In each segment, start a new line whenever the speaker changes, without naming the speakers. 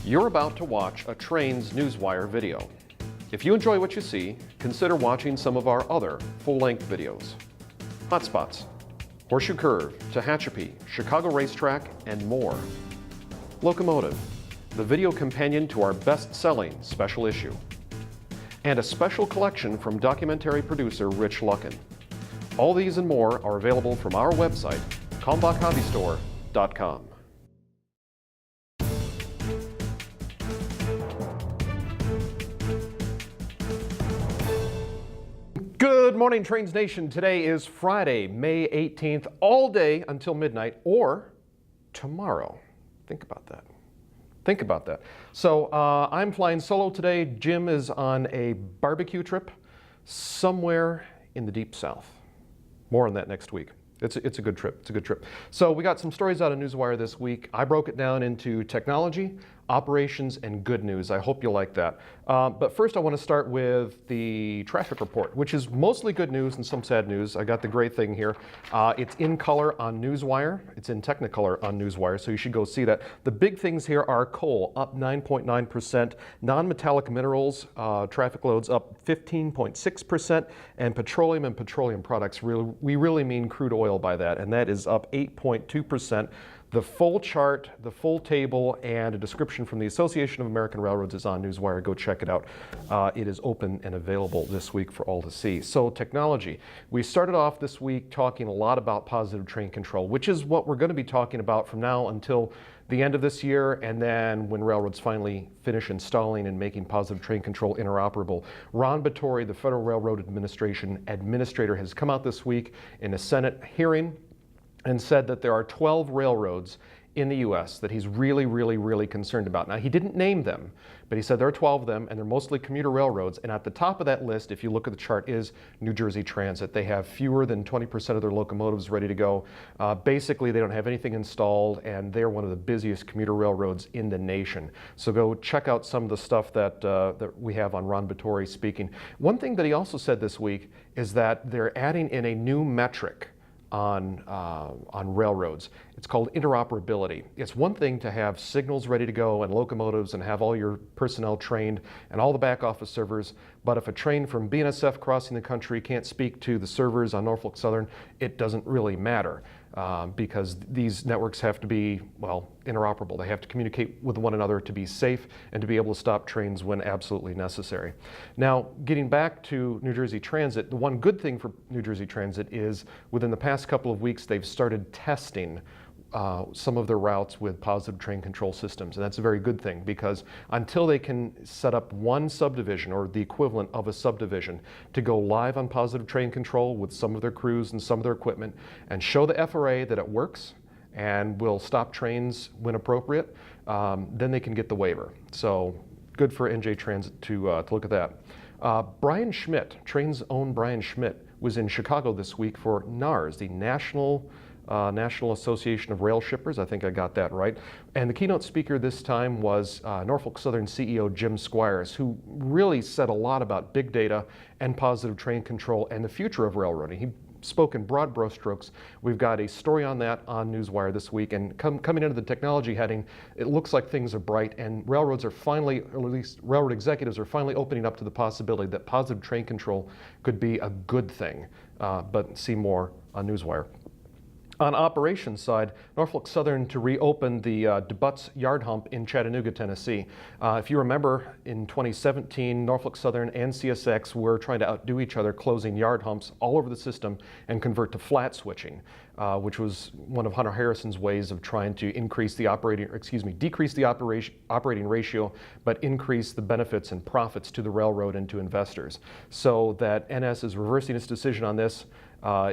You're about to watch a Trains Newswire video. If you enjoy what you see, consider watching some of our other full-length videos. Hotspots, Horseshoe Curve, Tehachapi, Chicago Racetrack, and more. Locomotive, the video companion to our best-selling special issue. And a special collection from documentary producer Rich Lucken. All these and more are available from our website, kalmbachhobbystore.com. Good morning, Trains Nation. Today is Friday, May 18th, all day until midnight, or tomorrow. Think about that. Think about that. So I'm flying solo today. Jim is on a barbecue trip somewhere in the deep south. More on that next week. It's a good trip. It's a good trip. So we got some stories out of Newswire this week. I broke it down into technology, operations, and good news. I hope you like that. But first I want to start with the traffic report, which is mostly good news and some sad news. I got the great thing here. It's in color on Newswire. It's in Technicolor on Newswire, so you should go see that. The big things here are coal up 9.9%, non-metallic minerals traffic loads up 15.6%, and petroleum products, we really mean crude oil by that, and that is up 8.2%. The full chart, the full table, and a description from the Association of American Railroads is on Newswire. Go check it out. It is open and available this week for all to see. So technology. We started off this week talking a lot about positive train control, which is what we're going to be talking about from now until the end of this year, and then when railroads finally finish installing and making positive train control interoperable. Ron Batory, the Federal Railroad Administration administrator, has come out this week in a Senate hearing and said that there are 12 railroads in the U.S. that he's really concerned about. Now, he didn't name them, but he said there are 12 of them, and they're mostly commuter railroads. And at the top of that list, if you look at the chart, is New Jersey Transit. They have fewer than 20% of their locomotives ready to go. Basically, they don't have anything installed, and they're one of the busiest commuter railroads in the nation. So go check out some of the stuff that we have on Ron Batory speaking. One thing that he also said this week is that they're adding in a new metric on railroads. It's called interoperability. It's one thing to have signals ready to go and locomotives and have all your personnel trained and all the back office servers, but if a train from BNSF crossing the country can't speak to the servers on Norfolk Southern, it doesn't really matter because these networks have to be, well, interoperable. They have to communicate with one another to be safe and to be able to stop trains when absolutely necessary. Now, getting back to New Jersey Transit, the one good thing for New Jersey Transit is within the past couple of weeks, they've started testing some of their routes with positive train control systems. And that's a very good thing because until they can set up one subdivision or the equivalent of a subdivision to go live on positive train control with some of their crews and some of their equipment and show the FRA that it works and will stop trains when appropriate, then they can get the waiver. So good for NJ Transit to look at that. Brian Schmidt, Train's own Brian Schmidt, was in Chicago this week for NARS, the National Association of Rail Shippers. I think I got that right. And the keynote speaker this time was Norfolk Southern CEO Jim Squires, who really said a lot about big data and positive train control and the future of railroading. He spoke in broad brushstrokes. We've got a story on that on Newswire this week, and coming into the technology heading, it looks like things are bright, and railroads are finally, or at least railroad executives are finally opening up to the possibility that positive train control could be a good thing, but see more on Newswire. On operations side, Norfolk Southern to reopen the DeButz Yard Hump in Chattanooga, Tennessee. If you remember, in 2017, Norfolk Southern and CSX were trying to outdo each other, closing yard humps all over the system and convert to flat switching, which was one of Hunter Harrison's ways of trying to decrease the operating ratio, but increase the benefits and profits to the railroad and to investors. So that NS is reversing its decision on this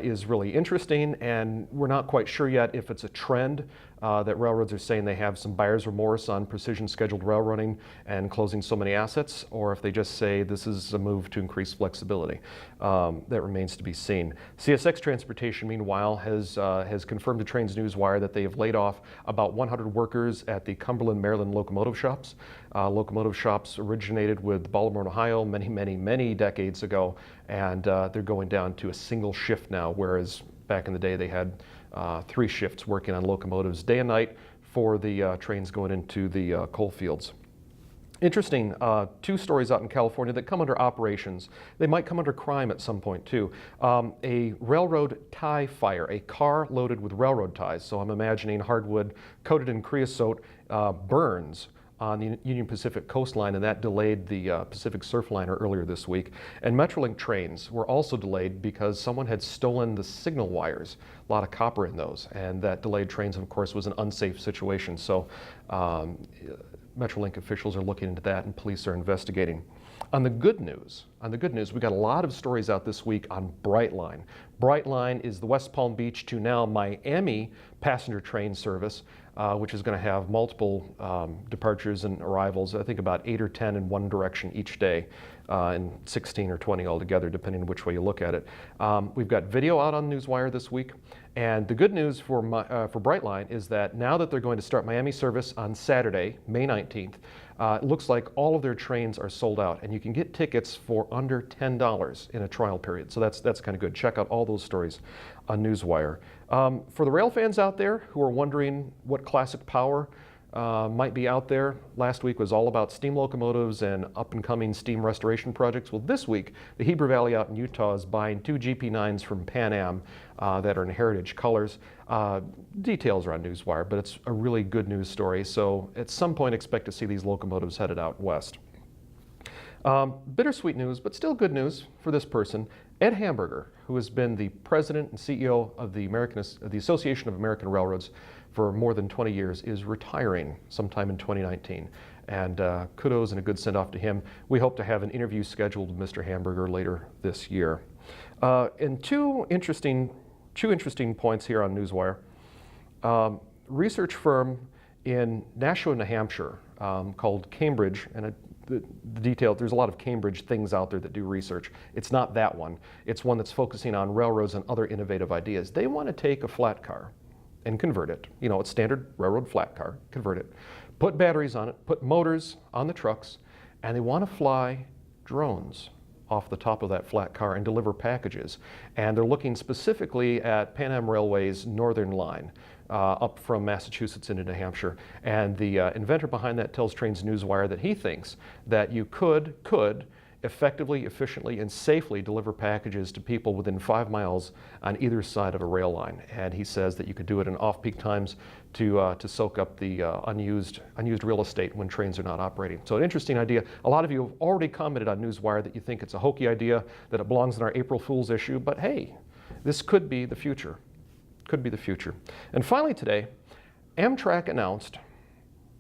is really interesting, and we're not quite sure yet if it's a trend that railroads are saying they have some buyer's remorse on precision scheduled railroading and closing so many assets, or if they just say this is a move to increase flexibility. That remains to be seen. CSX Transportation, meanwhile, has confirmed to Trains Newswire that they have laid off about 100 workers at the Cumberland, Maryland locomotive shops. Locomotive shops originated with Baltimore, Ohio many decades ago, and they're going down to a single shift now, whereas back in the day they had 3 shifts working on locomotives day and night for the trains going into the coal fields. Interesting, two stories out in California that come under operations. They might come under crime at some point too. A railroad tie fire, a car loaded with railroad ties, so I'm imagining hardwood coated in creosote, burns on the Union Pacific coastline, and that delayed the Pacific Surfliner earlier this week. And Metrolink trains were also delayed because someone had stolen the signal wires, a lot of copper in those, and that delayed trains, of course, was an unsafe situation. So Metrolink officials are looking into that, and police are investigating. On the good news, we got a lot of stories out this week on Brightline. Brightline is the West Palm Beach to now Miami passenger train service, which is going to have multiple departures and arrivals, I think about 8 or 10 in one direction each day, and 16 or 20 altogether, depending on which way you look at it. We've got video out on Newswire this week, and the good news for Brightline is that now that they're going to start Miami service on Saturday, May 19th, it looks like all of their trains are sold out, and you can get tickets for under $10 in a trial period. So that's kind of good. Check out all those stories on Newswire. For the rail fans out there who are wondering what classic power might be out there, last week was all about steam locomotives and up-and-coming steam restoration projects. Well, this week, the Heber Valley out in Utah is buying 2 GP9s from Pan Am that are in heritage colors. Details are on Newswire, but it's a really good news story. So at some point, expect to see these locomotives headed out west. Bittersweet news, but still good news for this person. Ed Hamburger, who has been the president and CEO of the Association of American Railroads for more than 20 years, is retiring sometime in 2019. And kudos and a good send-off to him. We hope to have an interview scheduled with Mr. Hamburger later this year. And two interesting points here on Newswire. Research firm in Nashua, New Hampshire, called Cambridge, and the detail, there's a lot of Cambridge things out there that do research. It's not that one. It's one that's focusing on railroads and other innovative ideas. They want to take a flat car and convert it, a standard railroad flat car, convert it, put batteries on it, put motors on the trucks, and they want to fly drones off the top of that flat car and deliver packages. And they're looking specifically at Pan Am Railway's Northern Line, up from Massachusetts into New Hampshire. And the inventor behind that tells Trains Newswire that he thinks that you could effectively, efficiently, and safely deliver packages to people within 5 miles on either side of a rail line. And he says that you could do it in off-peak times to soak up the unused real estate when trains are not operating. So an interesting idea. A lot of you have already commented on Newswire that you think it's a hokey idea, that it belongs in our April Fool's issue, but hey, this could be the future. Could be the future. And finally today, Amtrak announced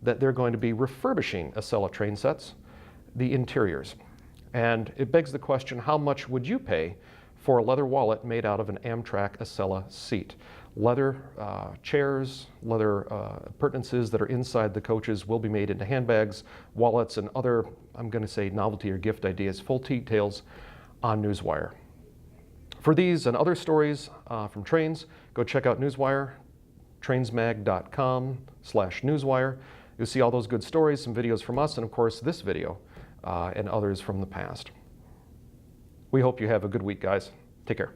that they're going to be refurbishing Acela train sets, the interiors. And it begs the question, how much would you pay for a leather wallet made out of an Amtrak Acela seat? Leather chairs, leather appurtenances that are inside the coaches will be made into handbags, wallets, and other, I'm going to say, novelty or gift ideas. Full details on Newswire. For these and other stories from trains, go check out Newswire, trainsmag.com/Newswire. You'll see all those good stories, some videos from us, and of course this video and others from the past. We hope you have a good week, guys. Take care.